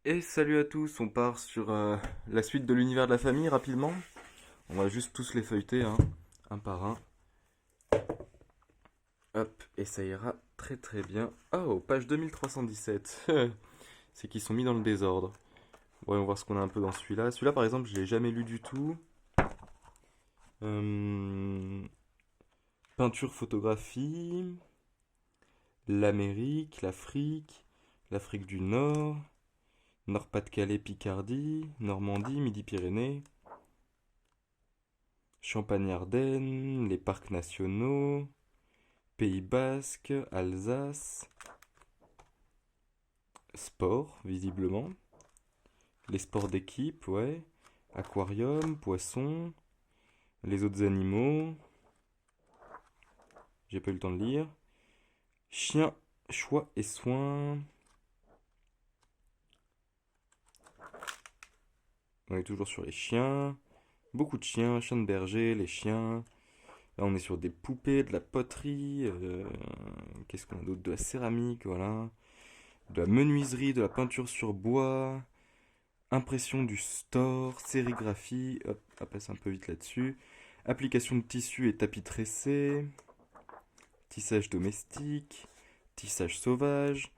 Et salut à tous, on part sur la suite de l'univers de la famille rapidement. On va juste tous les feuilleter, hein, un par un. Hop, et ça ira très très bien. Oh, page 2317. C'est qu'ils sont mis dans le désordre. Voyons voir ce qu'on a un peu dans celui-là. Celui-là par exemple, je l'ai jamais lu du tout. Euh, Peinture, photographie, l'Amérique, l'Afrique du Nord, Nord-Pas-de-Calais, Picardie, Normandie, Midi-Pyrénées. Champagne-Ardenne, les parcs nationaux, Pays Basque, Alsace, sport, visiblement, les sports d'équipe, ouais, aquarium, poisson, les autres animaux, j'ai pas eu le temps de lire, chien, choix et soins, on est toujours sur les chiens, beaucoup de chiens, chiens de berger, les chiens, là on est sur des poupées, de la poterie, qu'est-ce qu'on a d'autre, de la céramique, voilà, de la menuiserie, de la peinture sur bois, impression du store, sérigraphie, hop, on passe un peu vite là-dessus. Application de tissu et tapis tressés, tissage domestique, tissage sauvage,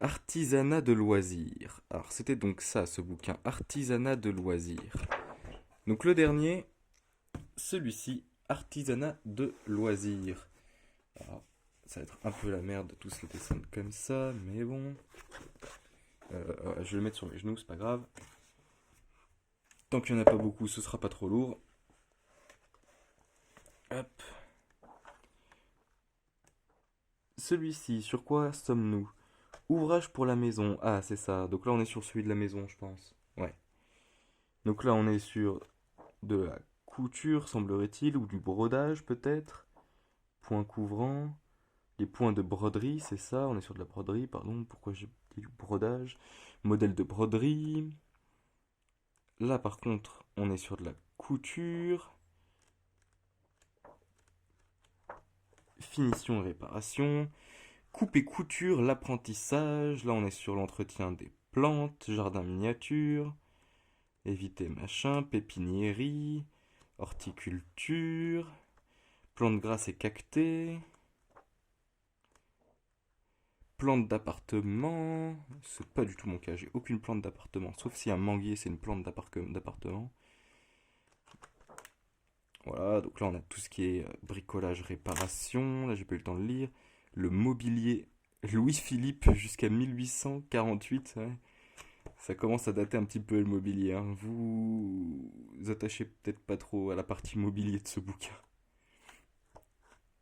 artisanat de loisirs. Alors c'était donc ça ce bouquin, artisanat de loisirs. Donc le dernier, celui-ci, artisanat de loisirs. Alors, ça va être un peu la merde de tous les dessins comme ça, mais bon. Je vais le mettre sur mes genoux, c'est pas grave. Tant qu'il n'y en a pas beaucoup, ce sera pas trop lourd. Hop. Celui-ci, sur quoi sommes-nous? Ouvrage pour la maison. Ah, c'est ça. Donc là, on est sur celui de la maison, je pense. Ouais. Donc là, on est sur de la couture, semblerait-il, ou du brodage, peut-être. Point couvrant. Les points de broderie, c'est ça. On est sur de la broderie, pardon. Pourquoi j'ai dit du brodage? Modèle de broderie. Là, par contre, on est sur de la couture. Finition et réparation. Coupe et couture, l'apprentissage. Là, on est sur l'entretien des plantes, jardin miniature, éviter machin, pépiniérie, horticulture, plantes grasses et cactées, plantes d'appartement. C'est pas du tout mon cas, j'ai aucune plante d'appartement. Sauf si un manguier, c'est une plante d'appartement. Voilà, donc là, on a tout ce qui est bricolage, réparation. Là, j'ai pas eu le temps de lire. Le mobilier Louis-Philippe jusqu'à 1848. Ouais. Ça commence à dater un petit peu le mobilier, hein. Vous attachez peut-être pas trop à la partie mobilier de ce bouquin.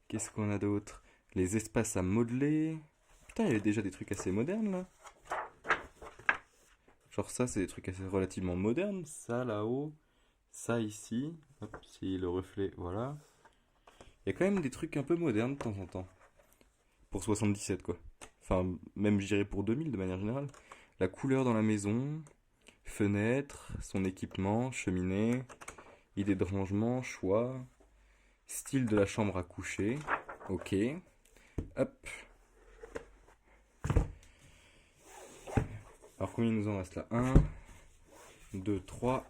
Qu'est-ce qu'on a d'autre? Les espaces à modeler. Putain, il y avait déjà des trucs assez modernes là. Genre ça, c'est des trucs assez relativement modernes. Ça là-haut, ça ici. Hop, si le reflet, voilà. Il y a quand même des trucs un peu modernes de temps en temps. Pour 77 quoi. Enfin, même je dirais pour 2000 de manière générale. La couleur dans la maison, fenêtre, son équipement, cheminée, idée de rangement, choix, style de la chambre à coucher. Ok. Hop. Alors combien il nous en reste là? Un, 2, 3.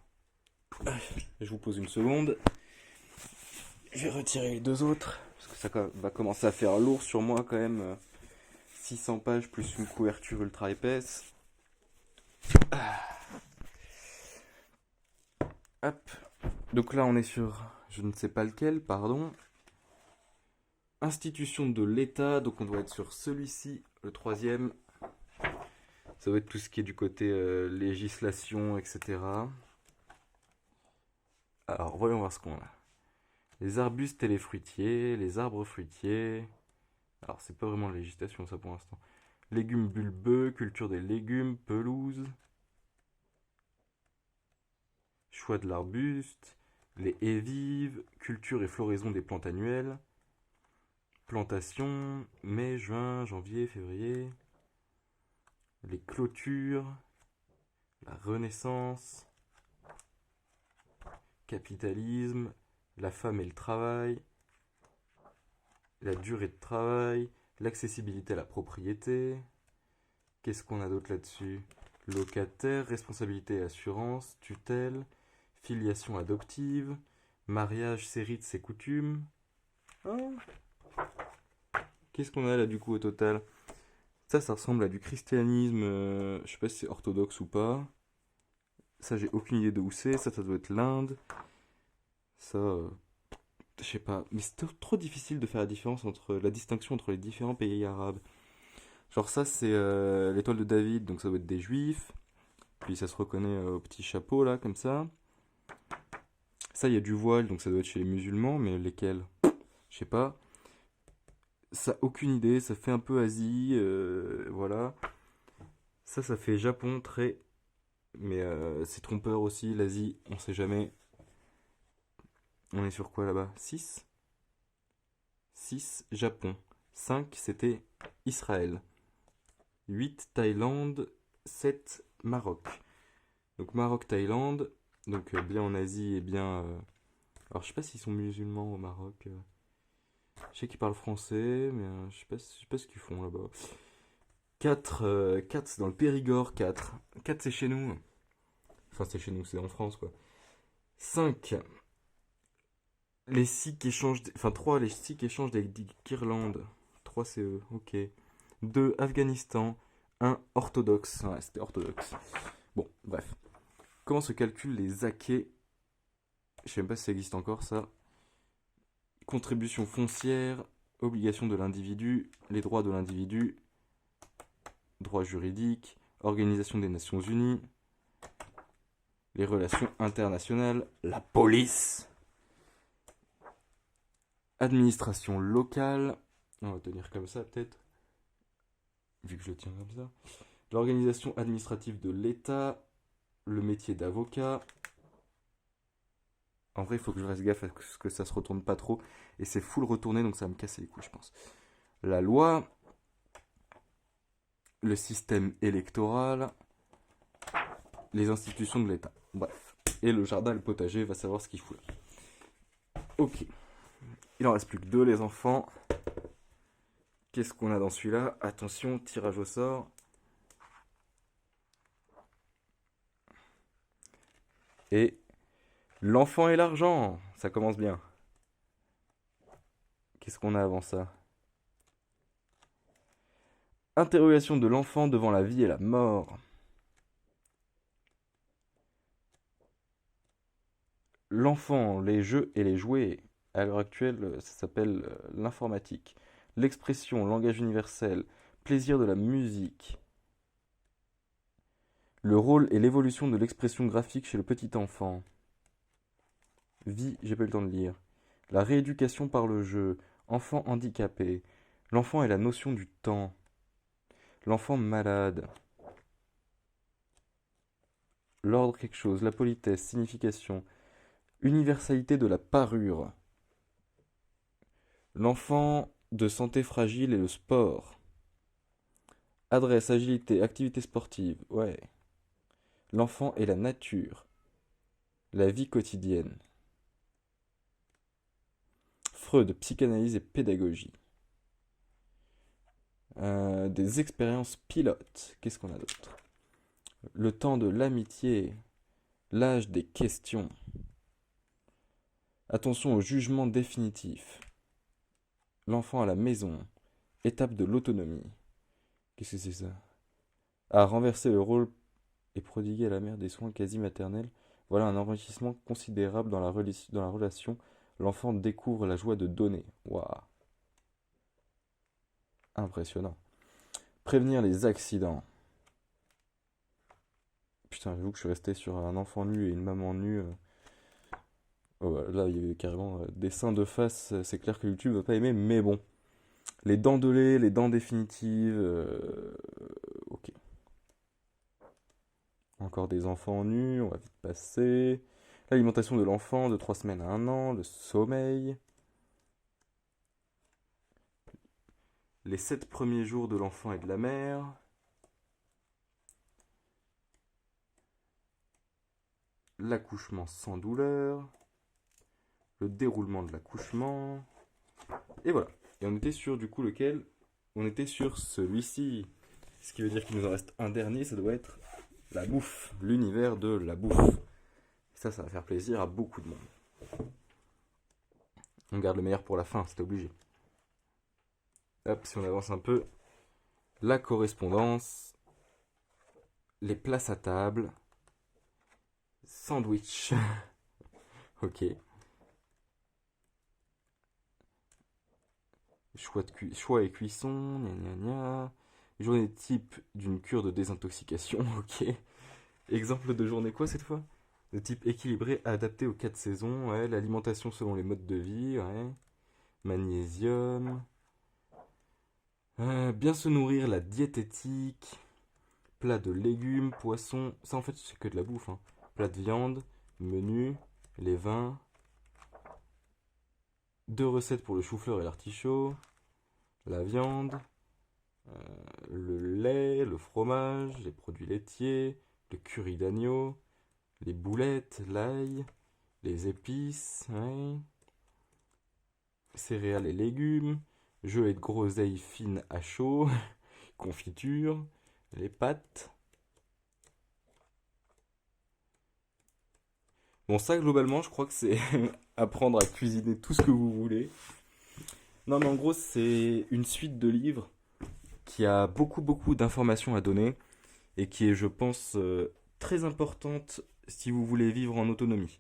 Je vous pose une seconde. Je vais retirer les deux autres. Parce que ça va commencer à faire lourd sur moi quand même. 600 pages plus une couverture ultra épaisse. Hop. Donc là on est sur je ne sais pas lequel, pardon. Institution de l'État. Donc on doit être sur celui-ci, le troisième. Ça va être tout ce qui est du côté législation, etc. Alors voyons voir ce qu'on a. Les arbustes et les fruitiers, les arbres fruitiers. Alors c'est pas vraiment la législation ça pour l'instant. Légumes bulbeux, culture des légumes, pelouse. Choix de l'arbuste. Les haies vives, culture et floraison des plantes annuelles. Plantation, mai, juin, janvier, février. Les clôtures. La renaissance. Capitalisme. La femme et le travail. La durée de travail, l'accessibilité à la propriété. Qu'est-ce qu'on a d'autre là-dessus? Locataire, responsabilité et assurance, tutelle, filiation adoptive, mariage, série de ses coutumes. Ah, qu'est-ce qu'on a là du coup au total? Ça ressemble à du christianisme, je sais pas si c'est orthodoxe ou pas. Ça, j'ai aucune idée de où c'est. Ça doit être l'Inde. Ça, je sais pas. Mais c'est trop difficile de faire la différence entre la distinction entre les différents pays arabes. Genre ça, c'est l'étoile de David, donc ça doit être des juifs. Puis ça se reconnaît au petit chapeau là, comme ça. Ça, il y a du voile, donc ça doit être chez les musulmans, mais lesquels? Je sais pas. Ça, aucune idée. Ça fait un peu Asie, voilà. Ça fait Japon, très. Mais c'est trompeur aussi, l'Asie, on sait jamais. On est sur quoi là-bas? 6. 6 Japon. 5 c'était Israël. 8 Thaïlande. 7 Maroc. Donc Maroc, Thaïlande. Donc bien en Asie et bien... Alors je sais pas s'ils sont musulmans au Maroc. Je sais qu'ils parlent français, mais je sais pas ce qu'ils font là-bas. 4 c'est dans le Périgord, 4. 4 c'est chez nous. Enfin c'est chez nous, c'est en France quoi. 5 les Sikhs échangent... Enfin 3 les Sikhs échangent avec d'Irlande. 3 c'est eux, ok. 2 Afghanistan. 1 orthodoxe. Ouais, c'était orthodoxe. Bon, bref. Comment se calculent les zakés? Je sais même pas si ça existe encore ça. Contribution foncière, obligation de l'individu, les droits de l'individu, droit juridique, organisation des Nations Unies, les relations internationales, la police, administration locale, on va tenir comme ça peut-être, vu que je le tiens comme ça, l'organisation administrative de l'État, le métier d'avocat. En vrai, il faut que je reste gaffe à ce que ça se retourne pas trop. Et c'est full retourné, donc ça va me casser les couilles, je pense. La loi, le système électoral, les institutions de l'État. Bref. Et le jardin et le potager, va savoir ce qu'il fout là. Ok. Il en reste plus que 2, les enfants. Qu'est-ce qu'on a dans celui-là? Attention, tirage au sort. Et l'enfant et l'argent. Ça commence bien. Qu'est-ce qu'on a avant ça? Interrogation de l'enfant devant la vie et la mort. L'enfant, les jeux et les jouets. À l'heure actuelle, ça s'appelle l'informatique. L'expression, langage universel, plaisir de la musique. Le rôle et l'évolution de l'expression graphique chez le petit enfant. Vie, j'ai pas eu le temps de lire. La rééducation par le jeu. Enfant handicapé. L'enfant et la notion du temps. L'enfant malade. L'ordre quelque chose. La politesse. Signification. Universalité de la parure. L'enfant de santé fragile et le sport. Adresse, agilité, activité sportive. Ouais. L'enfant et la nature. La vie quotidienne. Freud, psychanalyse et pédagogie. Des expériences pilotes. Qu'est-ce qu'on a d'autre? Le temps de l'amitié. L'âge des questions. Attention au jugement définitif. L'enfant à la maison. Étape de l'autonomie. Qu'est-ce que c'est ça? À renverser le rôle et prodiguer à la mère des soins quasi maternels. Voilà un enrichissement considérable dans la relation. L'enfant découvre la joie de donner. Waouh! Impressionnant. Prévenir les accidents. Putain, j'avoue que je suis resté sur un enfant nu et une maman nue. Oh, bah, là, il y avait carrément des seins de face. C'est clair que YouTube va pas aimer, mais bon. Les dents de lait, les dents définitives. Ok. Encore des enfants nus, on va vite passer. L'alimentation de l'enfant de 3 semaines à 1 an, le sommeil. Les 7 premiers jours de l'enfant et de la mère. L'accouchement sans douleur. Le déroulement de l'accouchement. Et voilà. Et on était sur du coup lequel? On était sur celui-ci. Ce qui veut dire qu'il nous en reste un dernier, ça doit être La bouffe, l'univers de la bouffe. Ça va faire plaisir à beaucoup de monde. On garde le meilleur pour la fin, c'est obligé. Hop, si on avance un peu. La correspondance. Les places à table. Sandwich. Ok. Choix et cuisson. Gna gna gna. Journée type d'une cure de désintoxication. Ok. Exemple de journée quoi cette fois? De type équilibré, adapté aux 4 saisons. Ouais. L'alimentation selon les modes de vie. Ouais. Magnésium. Bien se nourrir, la diététique. Plat de légumes, poissons. Ça en fait c'est que de la bouffe. Hein. Plat de viande. Menu. Les vins. 2 recettes pour le chou-fleur et l'artichaut. La viande. Le lait, le fromage, les produits laitiers, le curry d'agneau, les boulettes, l'ail, les épices, ouais. Céréales et légumes, gelée de groseille fine à chaud, confiture, les pâtes. Bon, ça globalement, je crois que c'est apprendre à cuisiner tout ce que vous voulez. Non, mais en gros, c'est une suite de livres qui a beaucoup d'informations à donner et qui est, je pense, très importante si vous voulez vivre en autonomie.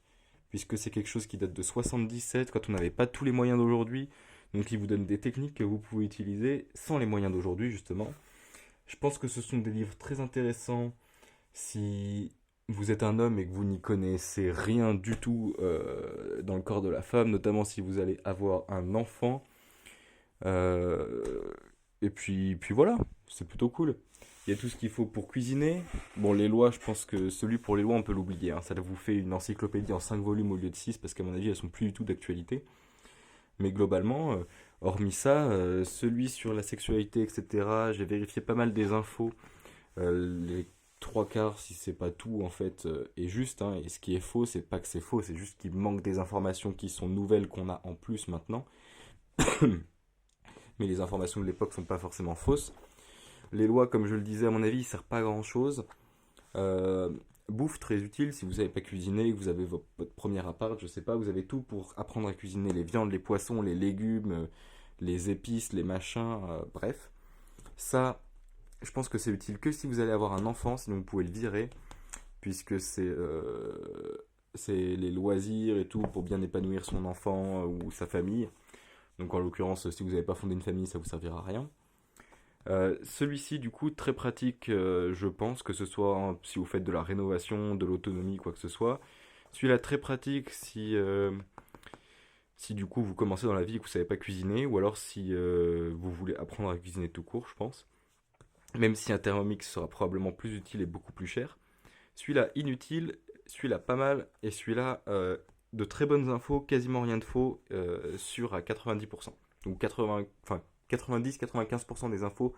Puisque c'est quelque chose qui date de 77, quand on n'avait pas tous les moyens d'aujourd'hui. Donc il vous donne des techniques que vous pouvez utiliser sans les moyens d'aujourd'hui, justement. Je pense que ce sont des livres très intéressants si vous êtes un homme et que vous n'y connaissez rien du tout dans le corps de la femme, notamment si vous allez avoir un enfant. Et puis voilà, c'est plutôt cool. Il y a tout ce qu'il faut pour cuisiner. Bon, les lois, je pense que celui pour les lois, on peut l'oublier. Hein. Ça vous fait une encyclopédie en 5 volumes au lieu de 6 parce qu'à mon avis, elles sont plus du tout d'actualité. Mais globalement, hormis ça, celui sur la sexualité, etc., j'ai vérifié pas mal des infos. Les trois quarts, si c'est pas tout, en fait, est juste. Hein. Et ce qui est faux, c'est pas que c'est faux, c'est juste qu'il manque des informations qui sont nouvelles qu'on a en plus maintenant. Mais les informations de l'époque sont pas forcément fausses. Les lois, comme je le disais, à mon avis, ils servent pas à grand chose. Euh, Bouffe très utile si vous savez pas cuisiner, que vous avez votre premier appart, je sais pas, vous avez tout pour apprendre à cuisiner les viandes, les poissons, les légumes, les épices, les machins, bref. Ça, je pense que c'est utile que si vous allez avoir un enfant, sinon vous pouvez le virer, puisque c'est les loisirs et tout pour bien épanouir son enfant ou sa famille. Donc en l'occurrence, si vous n'avez pas fondé une famille, ça vous servira à rien. Celui-ci, du coup, très pratique, je pense, que ce soit si vous faites de la rénovation, de l'autonomie, quoi que ce soit. Celui-là, très pratique si du coup vous commencez dans la vie et que vous savez pas cuisiner, ou alors si vous voulez apprendre à cuisiner tout court, je pense. Même si un Thermomix sera probablement plus utile et beaucoup plus cher. Celui-là, inutile, celui-là, pas mal, et celui-là, de très bonnes infos, quasiment rien de faux, sûr à 90%. Donc 80, enfin, 90-95% des infos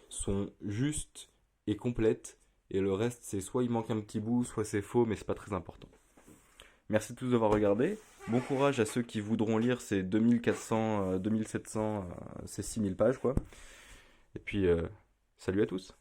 sont justes et complètes. Et le reste, c'est soit il manque un petit bout, soit c'est faux, mais c'est pas très important. Merci de tous d'avoir regardé. Bon courage à ceux qui voudront lire ces 2400, 2700, ces 6000 pages, quoi. Et puis, salut à tous.